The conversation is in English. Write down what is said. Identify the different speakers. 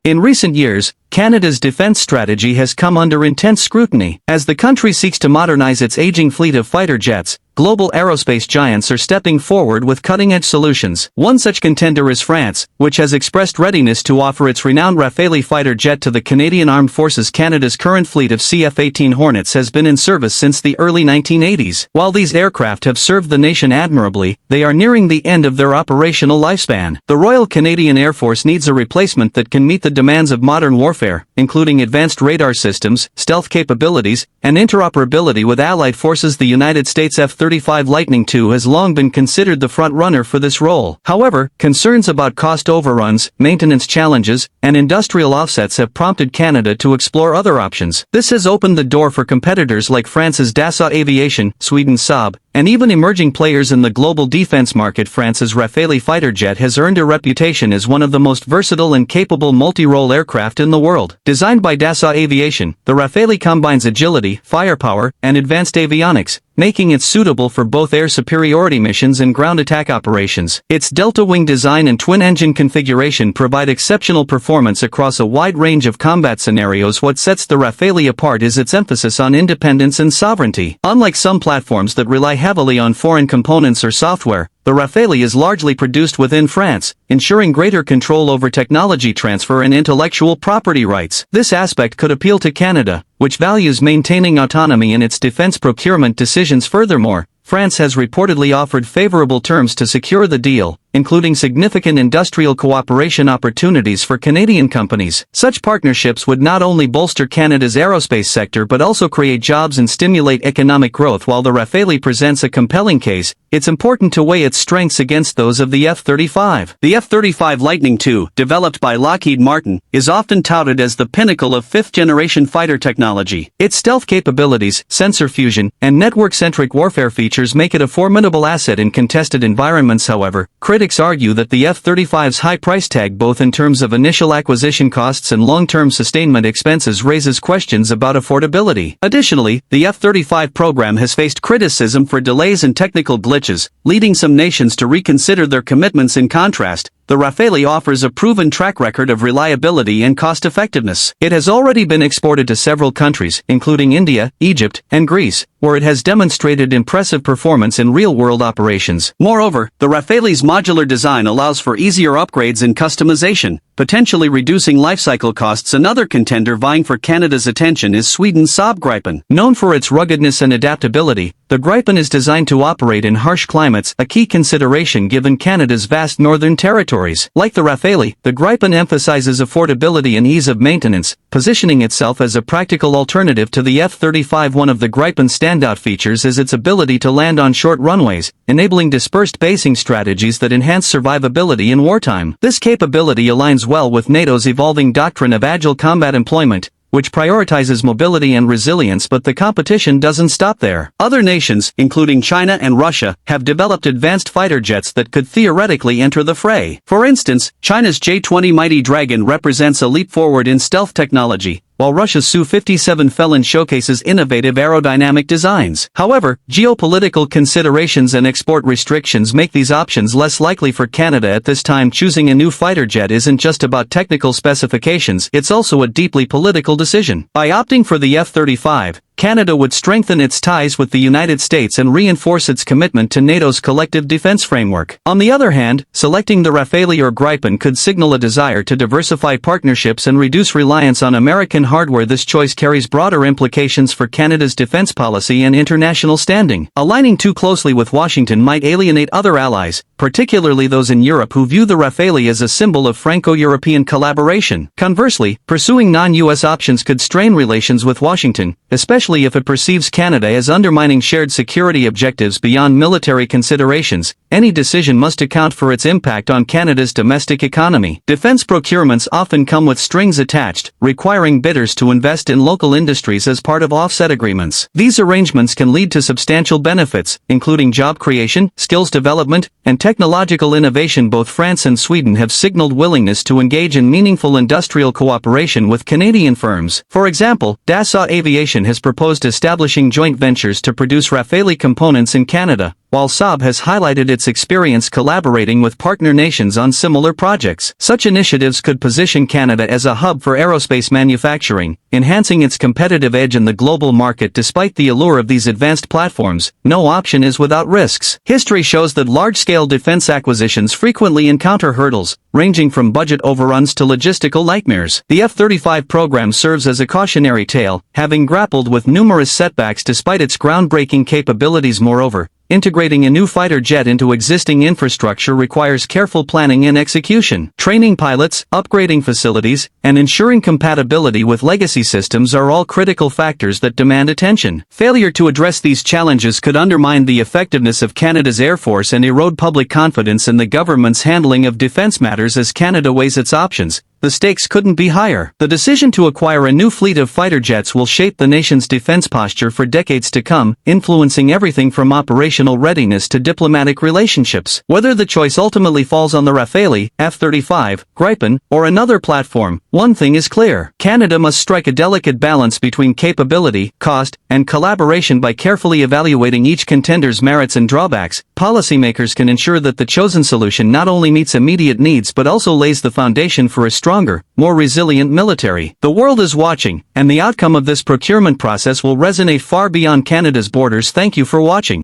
Speaker 1: In recent years, Canada's defense strategy has come under intense scrutiny. As the country seeks to modernize its aging fleet of fighter jets, global aerospace giants are stepping forward with cutting-edge solutions. One such contender is France, which has expressed readiness to offer its renowned Rafale fighter jet to the Canadian Armed Forces. Canada's current fleet of CF-18 Hornets has been in service since the early 1980s. While these aircraft have served the nation admirably, they are nearing the end of their operational lifespan. The Royal Canadian Air Force needs a replacement that can meet the demands of modern warfare, including advanced radar systems, stealth capabilities, and interoperability with allied forces. The United States F-35 Lightning II has long been considered the front-runner for this role. However, concerns about cost overruns, maintenance challenges, and industrial offsets have prompted Canada to explore other options. This has opened the door for competitors like France's Dassault Aviation, Sweden's Saab, and even emerging players in the global defense market. France's Rafale fighter jet has earned a reputation as one of the most versatile and capable multi-role aircraft in the world. Designed by Dassault Aviation, the Rafale combines agility, firepower, and advanced avionics, making it suitable for both air superiority missions and ground attack operations. Its delta-wing design and twin-engine configuration provide exceptional performance across a wide range of combat scenarios. What sets the Rafale apart is its emphasis on independence and sovereignty. Unlike some platforms that rely heavily on foreign components or software, the Rafale is largely produced within France, ensuring greater control over technology transfer and intellectual property rights. This aspect could appeal to Canada, which values maintaining autonomy in its defense procurement decisions. Furthermore, France has reportedly offered favorable terms to secure the deal, including significant industrial cooperation opportunities for Canadian companies. Such partnerships would not only bolster Canada's aerospace sector but also create jobs and stimulate economic growth. While the Rafale presents a compelling case, it's important to weigh its strengths against those of the F-35. The F-35 Lightning II, developed by Lockheed Martin, is often touted as the pinnacle of fifth-generation fighter technology. Its stealth capabilities, sensor fusion, and network-centric warfare features make it a formidable asset in contested environments. However, critics argue that the F-35's high price tag, both in terms of initial acquisition costs and long-term sustainment expenses, raises questions about affordability. Additionally, the F-35 program has faced criticism for delays and technical glitches, leading some nations to reconsider their commitments. In contrast, the Rafale offers a proven track record of reliability and cost-effectiveness. It has already been exported to several countries, including India, Egypt, and Greece, where it has demonstrated impressive performance in real-world operations. Moreover, the Rafale's modular design allows for easier upgrades and customization, potentially reducing lifecycle costs. Another contender vying for Canada's attention is Sweden's Saab Gripen. Known for its ruggedness and adaptability, the Gripen is designed to operate in harsh climates, a key consideration given Canada's vast northern territories. Like the Rafale, the Gripen emphasizes affordability and ease of maintenance, positioning itself as a practical alternative to the F-35. One of the Gripen's standout features is its ability to land on short runways, enabling dispersed basing strategies that enhance survivability in wartime. This capability aligns well with NATO's evolving doctrine of agile combat employment, which prioritizes mobility and resilience. But the competition doesn't stop there. Other nations, including China and Russia, have developed advanced fighter jets that could theoretically enter the fray. For instance, China's J-20 Mighty Dragon represents a leap forward in stealth technology, while Russia's Su-57 Felon showcases innovative aerodynamic designs. However, geopolitical considerations and export restrictions make these options less likely for Canada at this time. Choosing a new fighter jet isn't just about technical specifications, it's also a deeply political decision. By opting for the F-35, Canada would strengthen its ties with the United States and reinforce its commitment to NATO's collective defense framework. On the other hand, selecting the Rafale or Gripen could signal a desire to diversify partnerships and reduce reliance on American hardware. This choice carries broader implications for Canada's defense policy and international standing. Aligning too closely with Washington might alienate other allies, particularly those in Europe who view the Rafale as a symbol of Franco-European collaboration. Conversely, pursuing non-US options could strain relations with Washington, especially if it perceives Canada as undermining shared security objectives. Beyond military considerations, any decision must account for its impact on Canada's domestic economy. Defense procurements often come with strings attached, requiring bidders to invest in local industries as part of offset agreements. These arrangements can lead to substantial benefits, including job creation, skills development, and technological innovation. Both France and Sweden have signaled willingness to engage in meaningful industrial cooperation with Canadian firms. For example, Dassault Aviation has proposed establishing joint ventures to produce Rafale components in Canada, while Saab has highlighted its experience collaborating with partner nations on similar projects. Such initiatives could position Canada as a hub for aerospace manufacturing, enhancing its competitive edge in the global market. Despite the allure of these advanced platforms, no option is without risks. History shows that large-scale defense acquisitions frequently encounter hurdles, ranging from budget overruns to logistical nightmares. The F-35 program serves as a cautionary tale, having grappled with numerous setbacks despite its groundbreaking capabilities. Moreover, integrating a new fighter jet into existing infrastructure requires careful planning and execution. Training pilots, upgrading facilities, and ensuring compatibility with legacy systems are all critical factors that demand attention. Failure to address these challenges could undermine the effectiveness of Canada's Air Force and erode public confidence in the government's handling of defense matters. As Canada weighs its options, the stakes couldn't be higher. The decision to acquire a new fleet of fighter jets will shape the nation's defense posture for decades to come, influencing everything from operational readiness to diplomatic relationships. Whether the choice ultimately falls on the Rafale, F-35, Gripen, or another platform, one thing is clear: Canada must strike a delicate balance between capability, cost, and collaboration. By carefully evaluating each contender's merits and drawbacks, policymakers can ensure that the chosen solution not only meets immediate needs but also lays the foundation for a stronger, more resilient military. The world is watching, and the outcome of this procurement process will resonate far beyond Canada's borders. Thank you for watching.